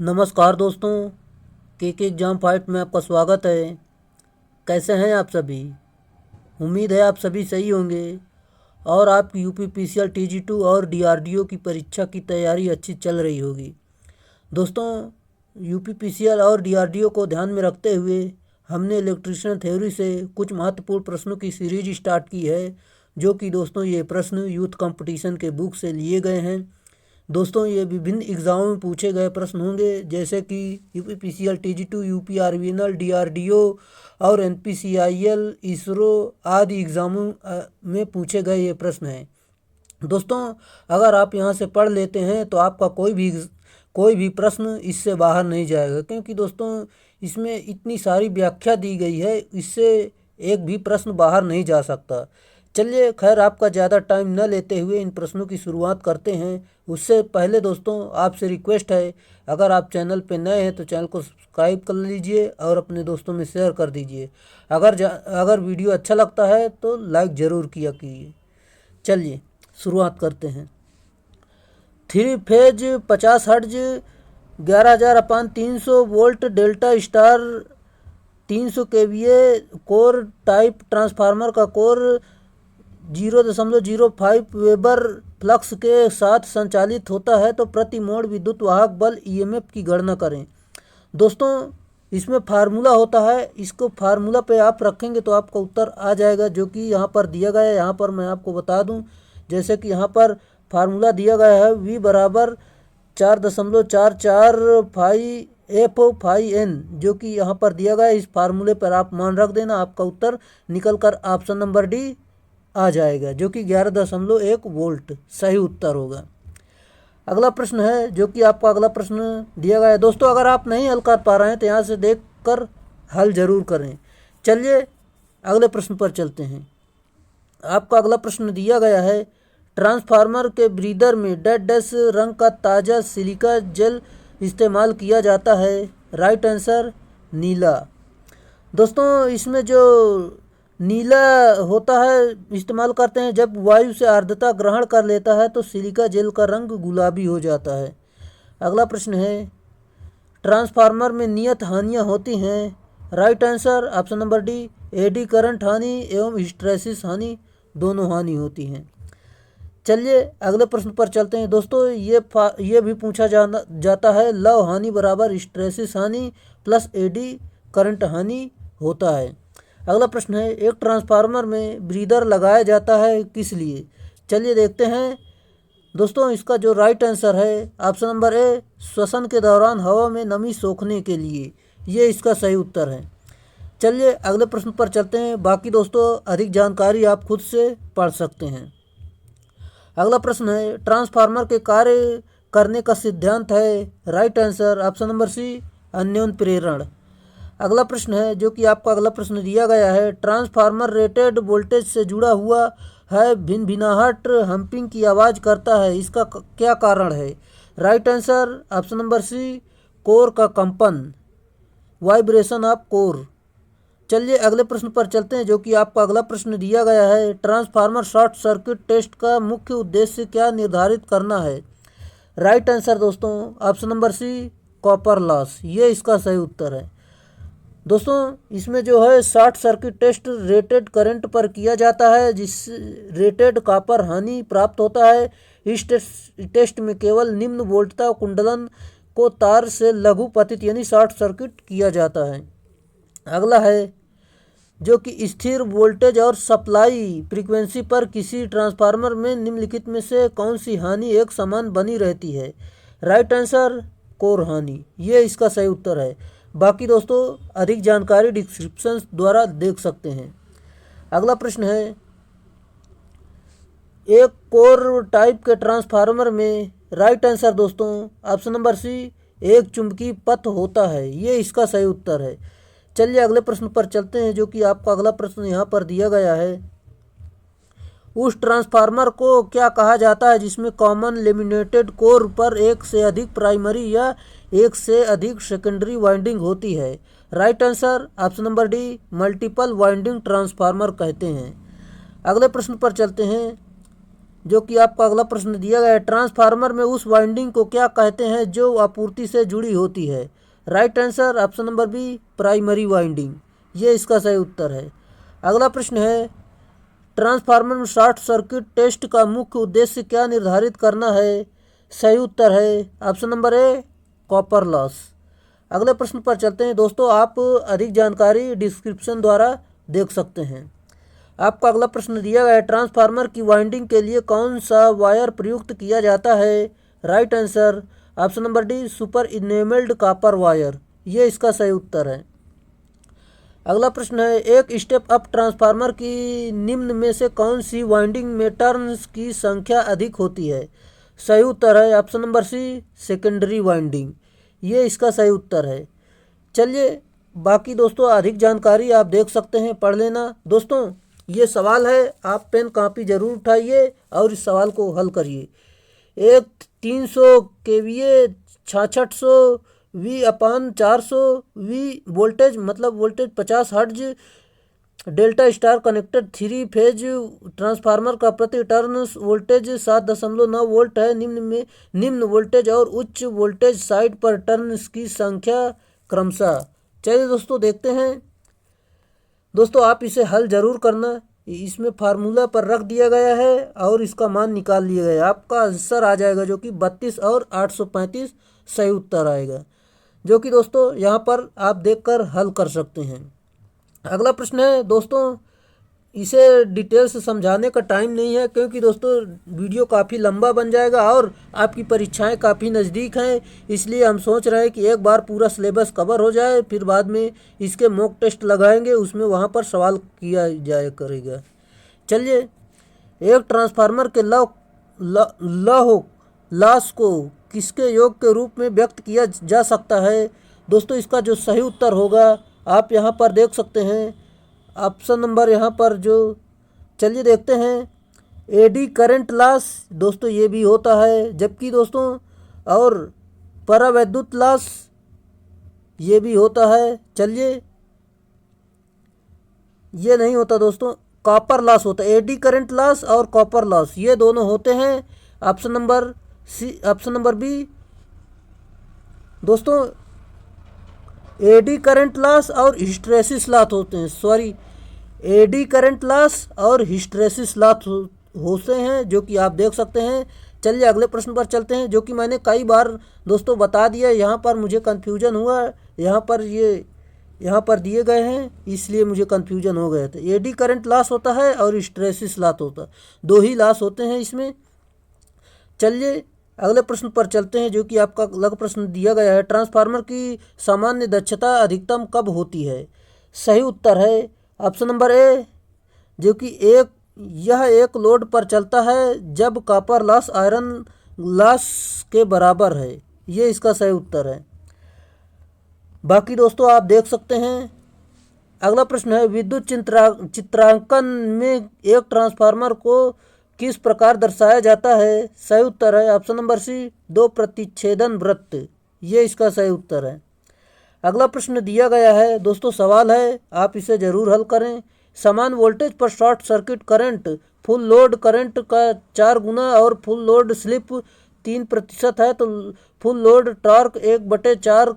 नमस्कार दोस्तों, के एग्जाम फाइट में आपका स्वागत है। कैसे हैं आप सभी? उम्मीद है आप सभी सही होंगे और आपकी यूपीपीसीएल टीजी2 और डीआरडीओ की परीक्षा की तैयारी अच्छी चल रही होगी। दोस्तों, यूपीपीसीएल और डीआरडीओ को ध्यान में रखते हुए हमने इलेक्ट्रिशियन थ्योरी से कुछ महत्वपूर्ण प्रश्नों की सीरीज स्टार्ट की है, जो कि दोस्तों ये प्रश्न यूथ कंपटीशन के बुक से लिए गए हैं। दोस्तों, ये विभिन्न एग्ज़ामों में पूछे गए प्रश्न होंगे, जैसे कि यूपीपीसीएल टीजी2, यूपीआरवीएनएल, डीआरडीओ और एनपीसीआईएल, इसरो आदि एग्ज़ामों में पूछे गए ये प्रश्न हैं। दोस्तों, अगर आप यहाँ से पढ़ लेते हैं तो आपका कोई भी प्रश्न इससे बाहर नहीं जाएगा, क्योंकि दोस्तों इसमें इतनी सारी व्याख्या दी गई है, इससे एक भी प्रश्न बाहर नहीं जा सकता। चलिए, खैर आपका ज़्यादा टाइम न लेते हुए इन प्रश्नों की शुरुआत करते हैं। उससे पहले दोस्तों आपसे रिक्वेस्ट है, अगर आप चैनल पर नए हैं तो चैनल को सब्सक्राइब कर लीजिए और अपने दोस्तों में शेयर कर दीजिए। अगर वीडियो अच्छा लगता है तो लाइक ज़रूर किया कीजिए। चलिए शुरुआत करते हैं। 3 phase 50 hertz 11,000/300 volt delta star 300 KVA core type transformer का कोर 0.05 वेबर फ्लक्स के साथ संचालित होता है, तो प्रति मोड़ विद्युत वाहक बल ईएमएफ की गणना करें। दोस्तों, इसमें फार्मूला होता है, इसको फार्मूला पे आप रखेंगे तो आपका उत्तर आ जाएगा, जो कि यहाँ पर दिया गया है। यहाँ पर मैं आपको बता दूँ, जैसे कि यहाँ पर फार्मूला दिया गया है V बराबर 4.44 फाई N, जो कि यहाँ पर दिया गया है। इस फार्मूले पर आप मान रख देना, आपका उत्तर निकल कर ऑप्शन नंबर डी आ जाएगा, जो कि 11.1 वोल्ट सही उत्तर होगा। अगला प्रश्न है, जो कि आपका अगला प्रश्न दिया गया है। दोस्तों, अगर आप नहीं हल कर पा रहे हैं तो यहाँ से देख कर हल ज़रूर करें। चलिए अगले प्रश्न पर चलते हैं। आपका अगला प्रश्न दिया गया है, ट्रांसफार्मर के ब्रीदर में डैश रंग का ताज़ा सिलिका जेल इस्तेमाल किया जाता है। राइट आंसर नीला। दोस्तों, इसमें जो नीला होता है इस्तेमाल करते हैं जब वायु से आर्द्रता ग्रहण कर लेता है, तो सिलिका जेल का रंग गुलाबी हो जाता है। अगला प्रश्न है, ट्रांसफार्मर में नियत हानियाँ होती हैं। Right answer option number D, eddy current हानि एवं हिस्टैरिसीस हानि दोनों हानि होती हैं। चलिए अगले प्रश्न पर चलते हैं। दोस्तों, ये भी पूछा जाता है, लव हानि बराबर हिस्टैरिसीस हानि प्लस एडी करंट हानि होता है। अगला प्रश्न है, एक ट्रांसफार्मर में ब्रीदर लगाया जाता है किस लिए? चलिए देखते हैं। दोस्तों, इसका जो राइट आंसर है ऑप्शन नंबर ए, श्वसन के दौरान हवा में नमी सोखने के लिए, ये इसका सही उत्तर है। चलिए अगले प्रश्न पर चलते हैं। बाकी दोस्तों अधिक जानकारी आप खुद से पढ़ सकते हैं। अगला प्रश्न है, ट्रांसफार्मर के कार्य करने का सिद्धांत है। Right answer option number C, अन्योन्य प्रेरण। अगला प्रश्न है, जो कि आपका अगला प्रश्न दिया गया है, ट्रांसफार्मर रेटेड वोल्टेज से जुड़ा हुआ है, भिनभिनाहट हम्पिंग की आवाज़ करता है, इसका क्या कारण है? Right answer option number C, core का कंपन, वाइब्रेशन ऑफ कोर। चलिए अगले प्रश्न पर चलते हैं, जो कि आपका अगला प्रश्न दिया गया है, ट्रांसफार्मर शॉर्ट सर्किट टेस्ट का मुख्य उद्देश्य क्या निर्धारित करना है? राइट आंसर दोस्तों option number C, copper loss, ये इसका सही उत्तर है। दोस्तों, इसमें जो है short circuit test rated current पर किया जाता है, जिससे रेटेड कॉपर हानि प्राप्त होता है। इस टेस्ट में केवल निम्न वोल्टता कुंडलन को तार से लघु पतित यानी शॉर्ट सर्किट किया जाता है। अगला है, जो कि स्थिर वोल्टेज और सप्लाई फ्रीक्वेंसी पर किसी ट्रांसफार्मर में निम्नलिखित में से कौन सी हानि एक समान बनी रहती है? राइट आंसर कोर हानि, ये इसका सही उत्तर है। बाकी दोस्तों अधिक जानकारी डिस्क्रिप्शन द्वारा देख सकते हैं। अगला प्रश्न है, एक कोर टाइप के ट्रांसफार्मर में, राइट आंसर दोस्तों ऑप्शन नंबर सी, एक चुंबकीय पथ होता है, ये इसका सही उत्तर है। चलिए अगले प्रश्न पर चलते हैं, जो कि आपका अगला प्रश्न यहाँ पर दिया गया है, उस ट्रांसफार्मर को क्या कहा जाता है जिसमें कॉमन लेमिनेटेड कोर पर एक से अधिक प्राइमरी या एक से अधिक सेकेंडरी वाइंडिंग होती है? Right answer option number D, multiple winding transformer कहते हैं। अगले प्रश्न पर चलते हैं। जो कि आपका अगला प्रश्न दिया गया है, ट्रांसफार्मर में उस वाइंडिंग को क्या कहते हैं जो आपूर्ति से जुड़ी होती है? Right answer option number B, primary winding. ये इसका सही उत्तर है। अगला प्रश्न है, ट्रांसफार्मर में शॉर्ट सर्किट टेस्ट का मुख्य उद्देश्य क्या निर्धारित करना है? सही उत्तर है option number A, copper loss. अगले प्रश्न पर चलते हैं दोस्तों, आप अधिक जानकारी डिस्क्रिप्शन द्वारा देख सकते हैं। आपका अगला प्रश्न दिया गया है, ट्रांसफार्मर की वाइंडिंग के लिए कौन सा वायर प्रयुक्त किया जाता है? Right answer option number D, super enamelled copper wire. ये इसका सही उत्तर है। अगला प्रश्न है, एक स्टेप अप ट्रांसफार्मर की निम्न में से कौन सी वाइंडिंग में टर्न्स की संख्या अधिक होती है? सही उत्तर है option number C, secondary winding. ये इसका सही उत्तर है। चलिए बाकी दोस्तों अधिक जानकारी आप देख सकते हैं, पढ़ लेना। दोस्तों ये सवाल है, आप पेन कापी जरूर उठाइए और इस सवाल को हल करिए। एक 300 केवीए 6600 V/400 वी वोल्टेज, मतलब voltage 50 hertz delta star connected 3 phase transformer का प्रति टर्न वोल्टेज 7.9 वोल्ट है। निम्न वोल्टेज और उच्च वोल्टेज साइड पर टर्न्स की संख्या क्रमशः। चलिए दोस्तों देखते हैं। दोस्तों आप इसे हल जरूर करना, इसमें फार्मूला पर रख दिया गया है और इसका मान निकाल लिया गया है। आपका आंसर आ जाएगा जो कि 32 और 835 सही उत्तर आएगा, जो कि दोस्तों यहाँ पर आप देखकर हल कर सकते हैं। अगला प्रश्न है दोस्तों, इसे डिटेल से समझाने का टाइम नहीं है क्योंकि दोस्तों वीडियो काफ़ी लंबा बन जाएगा और आपकी परीक्षाएं काफ़ी नज़दीक हैं, इसलिए हम सोच रहे हैं कि एक बार पूरा सिलेबस कवर हो जाए, फिर बाद में इसके मॉक टेस्ट लगाएंगे, उसमें वहां पर सवाल किया जाए करेगा। चलिए, एक ट्रांसफार्मर के लॉस को किसके योग के रूप में व्यक्त किया जा सकता है? दोस्तों इसका जो सही उत्तर होगा आप यहाँ पर देख सकते हैं, ऑप्शन नंबर यहाँ पर जो, चलिए देखते हैं, एडी करंट लॉस दोस्तों ये भी होता है, जबकि दोस्तों और परावैद्युत लॉस ये भी होता है। चलिए ये नहीं होता दोस्तों, कॉपर लॉस होता है। एडी करंट लॉस और कॉपर लॉस ये दोनों होते हैं। Option number C, option number B दोस्तों, एडी करंट लॉस और हिस्टैरिसीस लॉस होते हैं, सॉरी एडी करंट लॉस और हिस्टैरिसीस लॉस होते हैं, जो कि आप देख सकते हैं। चलिए अगले प्रश्न पर चलते हैं, जो कि मैंने कई बार दोस्तों बता दिया, यहाँ पर मुझे कन्फ्यूजन हुआ, यहाँ पर दिए गए हैं इसलिए मुझे कन्फ्यूजन हो गया था। एडी करंट लॉस होता है और हिस्टैरिसीस लॉस होता है, दो ही लॉस होते हैं इसमें। चलिए अगले प्रश्न पर चलते हैं, जो कि आपका अगला प्रश्न दिया गया है, ट्रांसफार्मर की सामान्य दक्षता अधिकतम कब होती है? सही उत्तर है ऑप्शन नंबर ए, जो कि यह एक लोड पर चलता है जब कॉपर लॉस आयरन लॉस के बराबर है। ये इसका सही उत्तर है। बाकी दोस्तों आप देख सकते हैं। अगला प्रश्न है, विद्युत चित्रांकन में एक ट्रांसफार्मर को किस प्रकार दर्शाया जाता है? सही उत्तर है ऑप्शन नंबर सी, 2 प्रतिच्छेदन वृत्त। ये इसका सही उत्तर है। अगला प्रश्न दिया गया है दोस्तों, सवाल है, आप इसे जरूर हल करें। समान वोल्टेज पर short circuit current full load current का 4 गुना और फुल लोड स्लिप 3% है, तो फुल लोड टॉर्क 1/4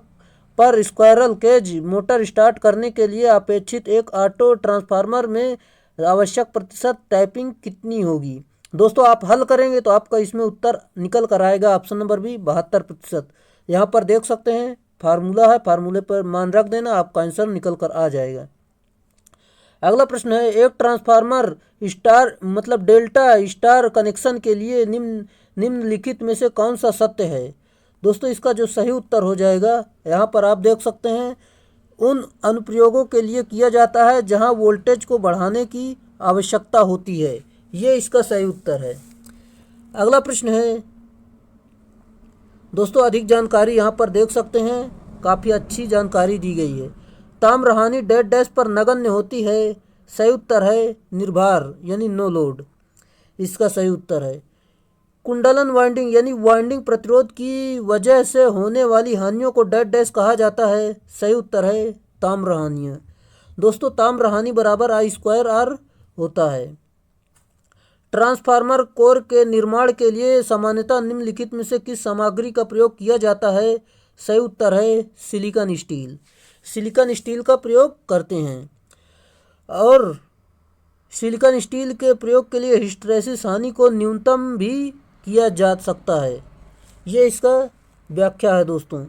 पर स्क्वायरल केज मोटर स्टार्ट करने के लिए अपेक्षित एक ऑटो ट्रांसफार्मर में आवश्यक प्रतिशत टैपिंग कितनी होगी? दोस्तों आप हल करेंगे तो आपका इसमें उत्तर निकल कर आएगा ऑप्शन नंबर बी, 72%। यहाँ पर देख सकते हैं फार्मूला है, फार्मूले पर मान रख देना, आपका आंसर निकल कर आ जाएगा। अगला प्रश्न है, एक ट्रांसफार्मर स्टार मतलब डेल्टा स्टार कनेक्शन के लिए निम्नलिखित में से कौन सा सत्य है? दोस्तों इसका जो सही उत्तर हो जाएगा, यहाँ पर आप देख सकते हैं, उन अनुप्रयोगों के लिए किया जाता है जहां वोल्टेज को बढ़ाने की आवश्यकता होती है। ये इसका सही उत्तर है। अगला प्रश्न है दोस्तों, अधिक जानकारी यहाँ पर देख सकते हैं, काफ़ी अच्छी जानकारी दी गई है। ताम्रहानि डैश डैश पर नगण्य होती है। सही उत्तर है निर्भर यानी नो लोड, इसका सही उत्तर है। कुंडलन वाइंडिंग यानी वाइंडिंग प्रतिरोध की वजह से होने वाली हानियों को डैश डैश कहा जाता है। सही उत्तर है ताम्रहानियाँ। दोस्तों ताम्रहानि बराबर I² R होता है। ट्रांसफार्मर कोर के निर्माण के लिए सामान्यतः निम्नलिखित में से किस सामग्री का प्रयोग किया जाता है? सही उत्तर है सिलिकॉन स्टील। सिलिकॉन स्टील का प्रयोग करते हैं और सिलिकॉन स्टील के प्रयोग के लिए हिस्टैरिसीस हानि को न्यूनतम भी किया जा सकता है। ये इसका व्याख्या है दोस्तों।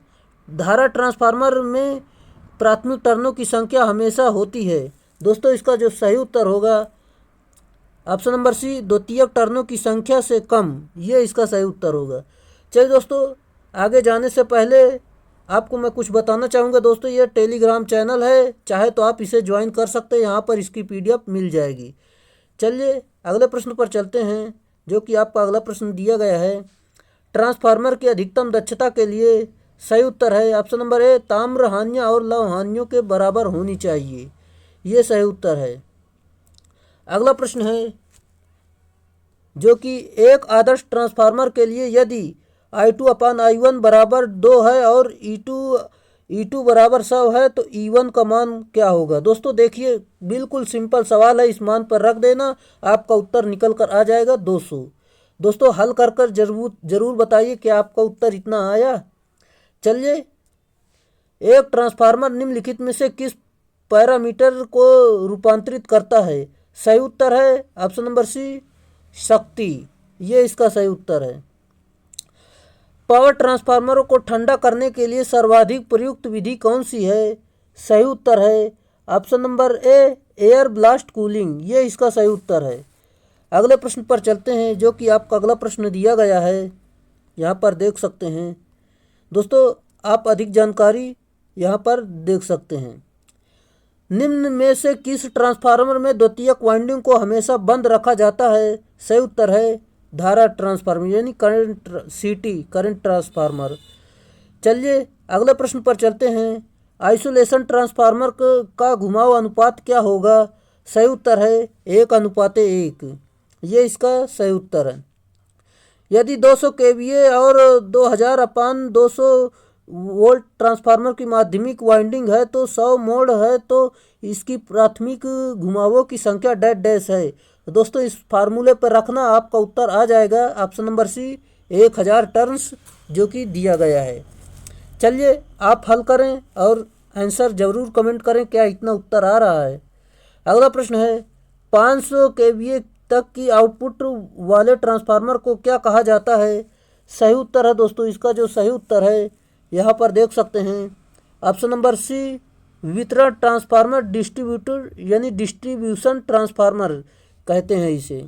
धारा ट्रांसफार्मर में प्राथमिक टर्नों की संख्या हमेशा होती है। दोस्तों इसका जो सही उत्तर होगा ऑप्शन नंबर सी, द्वितीयक टर्नों की संख्या से कम। ये इसका सही उत्तर होगा। चलिए दोस्तों, आगे जाने से पहले आपको मैं कुछ बताना चाहूँगा। दोस्तों ये टेलीग्राम चैनल है, चाहे तो आप इसे ज्वाइन कर सकते हैं, यहाँ पर इसकी PDF मिल जाएगी। चलिए अगले प्रश्न पर चलते हैं, जो कि आपका अगला प्रश्न दिया गया है। ट्रांसफार्मर की अधिकतम दक्षता के लिए सही उत्तर है ऑप्शन नंबर ए, ताम्र हानियाँ और लौह हानियों के बराबर होनी चाहिए। ये सही उत्तर है। अगला प्रश्न है, जो कि एक आदर्श ट्रांसफार्मर के लिए यदि I2/I1 बराबर 2 है और E2 बराबर 100 है तो E1 का मान क्या होगा? दोस्तों देखिए, बिल्कुल सिंपल सवाल है, इस मान पर रख देना, आपका उत्तर निकल कर आ जाएगा 200। दोस्तों हल कर कर जरूर बताइए कि आपका उत्तर इतना आया। चलिए, एक ट्रांसफार्मर निम्नलिखित में से किस पैरामीटर को रूपांतरित करता है? सही उत्तर है ऑप्शन नंबर सी, शक्ति। ये इसका सही उत्तर है। पावर ट्रांसफार्मरों को ठंडा करने के लिए सर्वाधिक प्रयुक्त विधि कौन सी है? सही उत्तर है option number A, air blast cooling. ये इसका सही उत्तर है। अगले प्रश्न पर चलते हैं, जो कि आपका अगला प्रश्न दिया गया है, यहाँ पर देख सकते हैं। दोस्तों आप अधिक जानकारी यहाँ पर देख सकते हैं। निम्न में से किस ट्रांसफार्मर में द्वितीयक वाइंडिंग को हमेशा बंद रखा जाता है? सही उत्तर है धारा ट्रांसफार्मर, यानी करंट CT, करंट ट्रांसफार्मर। चलिए अगले प्रश्न पर चलते हैं। आइसोलेशन ट्रांसफार्मर का घुमाव अनुपात क्या होगा? सही उत्तर है 1:1। ये इसका सही उत्तर है। यदि 200 kVA और 2000/200 वोल्ट ट्रांसफार्मर की माध्यमिक वाइंडिंग है तो 100 मोड़ है तो इसकी प्राथमिक घुमावों की संख्या डैश है। दोस्तों इस फार्मूले पर रखना, आपका उत्तर आ जाएगा ऑप्शन नंबर सी, 1000 टर्न्स, जो कि दिया गया है। चलिए आप हल करें और आंसर जरूर कमेंट करें क्या इतना उत्तर आ रहा है। अगला प्रश्न है, 500 kVA तक की आउटपुट वाले ट्रांसफार्मर को क्या कहा जाता है? सही उत्तर है दोस्तों, इसका जो सही उत्तर है यहाँ पर देख सकते हैं ऑप्शन नंबर सी, वितरण ट्रांसफार्मर, डिस्ट्रीब्यूटर, यानी डिस्ट्रीब्यूशन ट्रांसफार्मर कहते हैं इसे।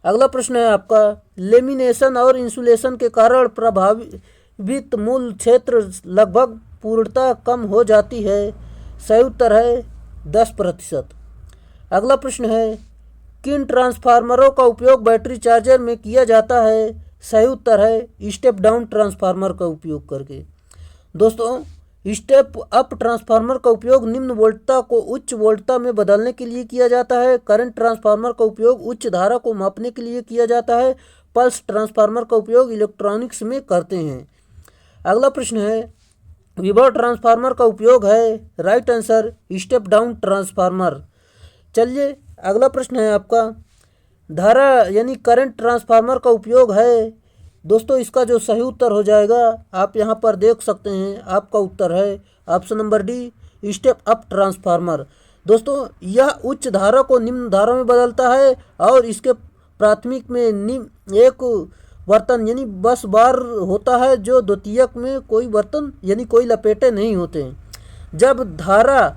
अगला प्रश्न है आपका, लेमिनेशन और इंसुलेशन के कारण प्रभावित मूल क्षेत्र लगभग पूर्णतः कम हो जाती है। सही उत्तर है 10%। अगला प्रश्न है, किन ट्रांसफार्मरों का उपयोग बैटरी चार्जर में किया जाता है? सही उत्तर है स्टेप डाउन ट्रांसफार्मर का उपयोग करके। दोस्तों स्टेप अप ट्रांसफार्मर का उपयोग निम्न वोल्टता को उच्च वोल्टता में बदलने के लिए किया जाता है। करंट ट्रांसफार्मर का उपयोग उच्च धारा को मापने के लिए किया जाता है। पल्स ट्रांसफार्मर का उपयोग इलेक्ट्रॉनिक्स में करते हैं। अगला प्रश्न है, विभव ट्रांसफार्मर का उपयोग है? Right answer step down transformer. चलिए अगला प्रश्न है आपका, धारा यानी करंट ट्रांसफार्मर का उपयोग है? दोस्तों इसका जो सही उत्तर हो जाएगा, आप यहाँ पर देख सकते हैं, आपका उत्तर है option number D, step up transformer. दोस्तों यह उच्च धारा को निम्न धारा में बदलता है और इसके प्राथमिक में एक बर्तन यानी बस बार होता है, जो द्वितीयक में कोई बर्तन यानी कोई लपेटे नहीं होते। जब धारा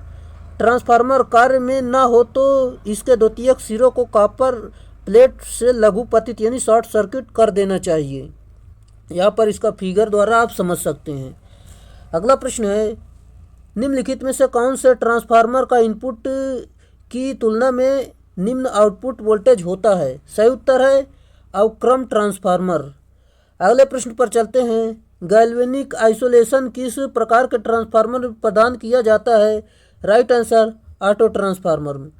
ट्रांसफार्मर कार्य में ना हो तो इसके द्वितीयक सिरों को कॉपर प्लेट से लघुपतित यानी शॉर्ट सर्किट कर देना चाहिए। यहाँ पर इसका फिगर द्वारा आप समझ सकते हैं। अगला प्रश्न है, निम्नलिखित में से कौन से ट्रांसफार्मर का इनपुट की तुलना में निम्न आउटपुट वोल्टेज होता है? सही उत्तर है अवक्रम ट्रांसफार्मर। अगले प्रश्न पर चलते हैं, गैल्वेनिक आइसोलेशन किस प्रकार के ट्रांसफार्मर में प्रदान किया जाता है? राइट आंसर ऑटो ट्रांसफार्मर में।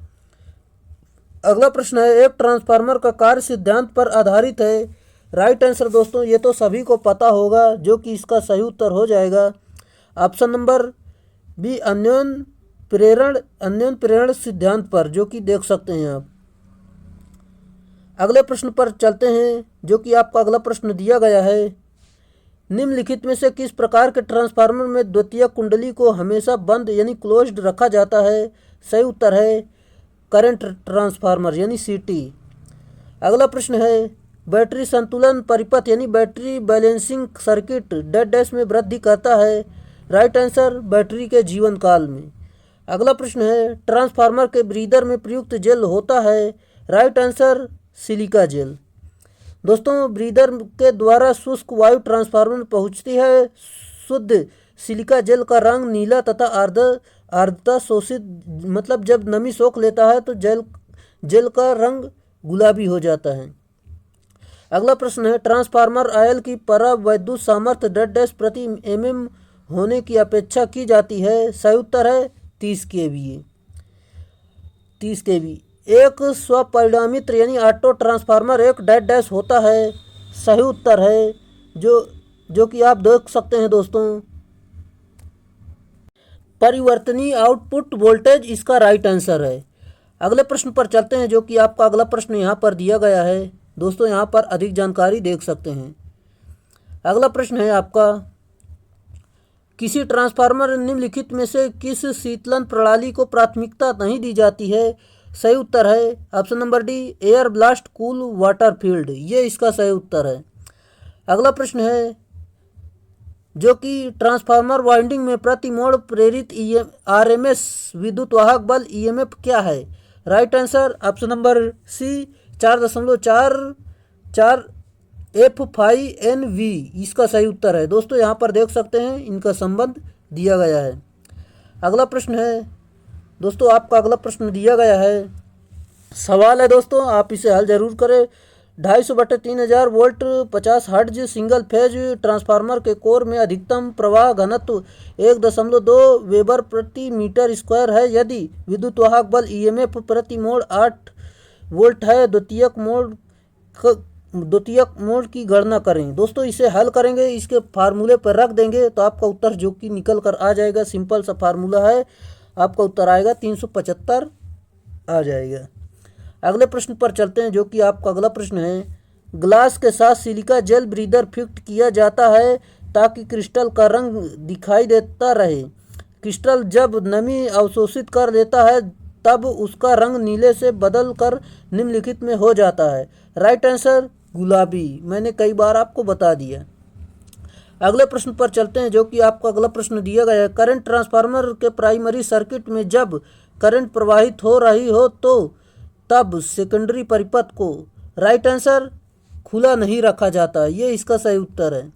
अगला प्रश्न है, एक ट्रांसफार्मर का कार्य सिद्धांत पर आधारित है? राइट आंसर दोस्तों ये तो सभी को पता होगा, जो कि इसका सही उत्तर हो जाएगा ऑप्शन नंबर बी, अन्योन प्रेरण सिद्धांत पर, जो कि देख सकते हैं आप। अगले प्रश्न पर चलते हैं, जो कि आपका अगला प्रश्न दिया गया है। निम्नलिखित में से किस प्रकार के ट्रांसफार्मर में द्वितीयक कुंडली को हमेशा बंद यानी क्लोज्ड रखा जाता है? सही उत्तर है करंट ट्रांसफार्मर यानी सीटी। अगला प्रश्न है, बैटरी संतुलन परिपथ यानी battery balancing circuit dash dash में वृद्धि करता है? राइट आंसर बैटरी के जीवन काल में। अगला प्रश्न है, ट्रांसफार्मर के ब्रीदर में प्रयुक्त जेल होता है? Right answer silica gel. दोस्तों, ब्रीदर के द्वारा शुष्क वायु ट्रांसफार्मर में पहुंचती है। शुद्ध सिलिका जेल का रंग नीला तथा आर्द्रता शोषित, मतलब जब नमी सोख लेता है तो जेल का रंग गुलाबी हो जाता है। अगला प्रश्न है, ट्रांसफार्मर आयल की परावैद्युत सामर्थ्य डैश डैश प्रति mm होने की अपेक्षा की जाती है? सही उत्तर है 30 kVA। 30 kV। एक स्वपरिणामित यानी ऑटो ट्रांसफार्मर एक डैश डैश होता है? सही उत्तर है जो कि आप देख सकते हैं दोस्तों, परिवर्तनीय आउटपुट वोल्टेज इसका राइट आंसर है। अगले प्रश्न पर चलते हैं, जो कि आपका अगला प्रश्न यहाँ पर दिया गया है। दोस्तों, यहाँ पर अधिक जानकारी देख सकते हैं। अगला प्रश्न है आपका, किसी ट्रांसफार्मर निम्नलिखित में से किस शीतलन प्रणाली को प्राथमिकता नहीं दी जाती है? सही उत्तर है option number D air blast cool water field, ये इसका सही उत्तर है। अगला प्रश्न है, जो कि ट्रांसफार्मर वाइंडिंग में प्रति मोड़ प्रेरित आरएमएस विद्युत वाहक बल ईएमएफ क्या है? Right answer option number C 4.44 F5NV, इसका सही उत्तर है। दोस्तों, यहाँ पर देख सकते हैं इनका संबंध दिया गया है। अगला प्रश्न है दोस्तों, आपका अगला प्रश्न दिया गया है। सवाल है दोस्तों, आप इसे हल जरूर करें। 250/3000 volt 50 hertz single phase transformer के कोर में अधिकतम प्रवाह घनत्व 1.2 वेबर प्रति मीटर स्क्वायर है यदि विद्युत वाहक बल ईएमएफ प्रति मोड़ 8 वोल्ट है। द्वितीयक मोड़ की गणना करें। दोस्तों, इसे हल करेंगे, इसके फार्मूले पर रख देंगे तो आपका उत्तर जो कि निकल कर आ जाएगा। सिंपल सा फार्मूला है, आपका उत्तर आएगा 375 आ जाएगा। अगले प्रश्न पर चलते हैं, जो कि आपका अगला प्रश्न है, ग्लास के साथ सिलिका जेल ब्रीदर फिट किया जाता है ताकि क्रिस्टल का रंग दिखाई देता रहे। क्रिस्टल जब नमी अवशोषित कर देता है तब उसका रंग नीले से बदल कर निम्नलिखित में हो जाता है। राइट आंसर गुलाबी, मैंने कई बार आपको बता दिया। अगले प्रश्न पर चलते हैं, जो कि आपका अगला प्रश्न दिया गया है, करंट ट्रांसफार्मर के प्राइमरी सर्किट में जब करंट प्रवाहित हो रही हो तो तब सेकेंडरी परिपथ को राइट आंसर खुला नहीं रखा जाता, ये इसका सही उत्तर है।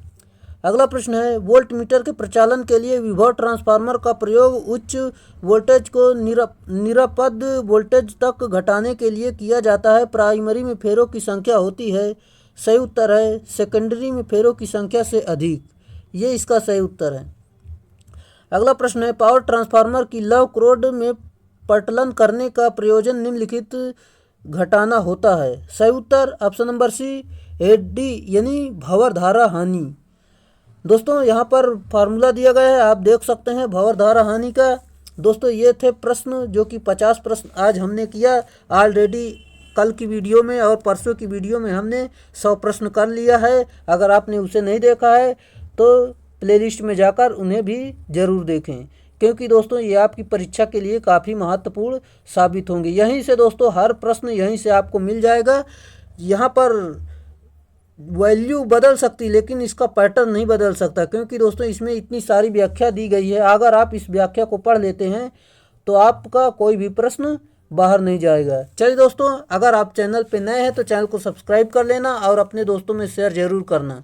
अगला प्रश्न है, वोल्ट मीटर के प्रचालन के लिए विभव ट्रांसफार्मर का प्रयोग उच्च वोल्टेज को निरपद वोल्टेज तक घटाने के लिए किया जाता है। प्राइमरी में फेरों की संख्या होती है। सही उत्तर है सेकेंडरी में फेरों की संख्या से अधिक, ये इसका सही उत्तर है। अगला प्रश्न है, पावर ट्रांसफार्मर की लव क्रोड में पटलन करने का प्रयोजन निम्नलिखित घटाना होता है। सही उत्तर ऑप्शन नंबर सी एडी यानी भंवर धारा हानि। दोस्तों, यहाँ पर फार्मूला दिया गया है, आप देख सकते हैं भंवर धारा हानि का। दोस्तों, ये थे प्रश्न, जो कि 50 प्रश्न आज हमने किया। ऑलरेडी कल की वीडियो में और परसों की वीडियो में हमने 100 प्रश्न कर लिया है। अगर आपने उसे नहीं देखा है तो प्लेलिस्ट में जाकर उन्हें भी ज़रूर देखें, क्योंकि दोस्तों ये आपकी परीक्षा के लिए काफ़ी महत्वपूर्ण साबित होंगे। यहीं से दोस्तों हर प्रश्न यहीं से आपको मिल जाएगा। यहाँ पर वैल्यू बदल सकती, लेकिन इसका पैटर्न नहीं बदल सकता, क्योंकि दोस्तों इसमें इतनी सारी व्याख्या दी गई है। अगर आप इस व्याख्या को पढ़ लेते हैं तो आपका कोई भी प्रश्न बाहर नहीं जाएगा। चलिए दोस्तों, अगर आप चैनल पे नए हैं तो चैनल को सब्सक्राइब कर लेना और अपने दोस्तों में शेयर ज़रूर करना।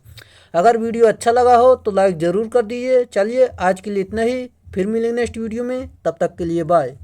अगर वीडियो अच्छा लगा हो तो लाइक ज़रूर कर दीजिए। चलिए आज के लिए इतना ही, फिर मिलेंगे नेक्स्ट वीडियो में, तब तक के लिए बाय।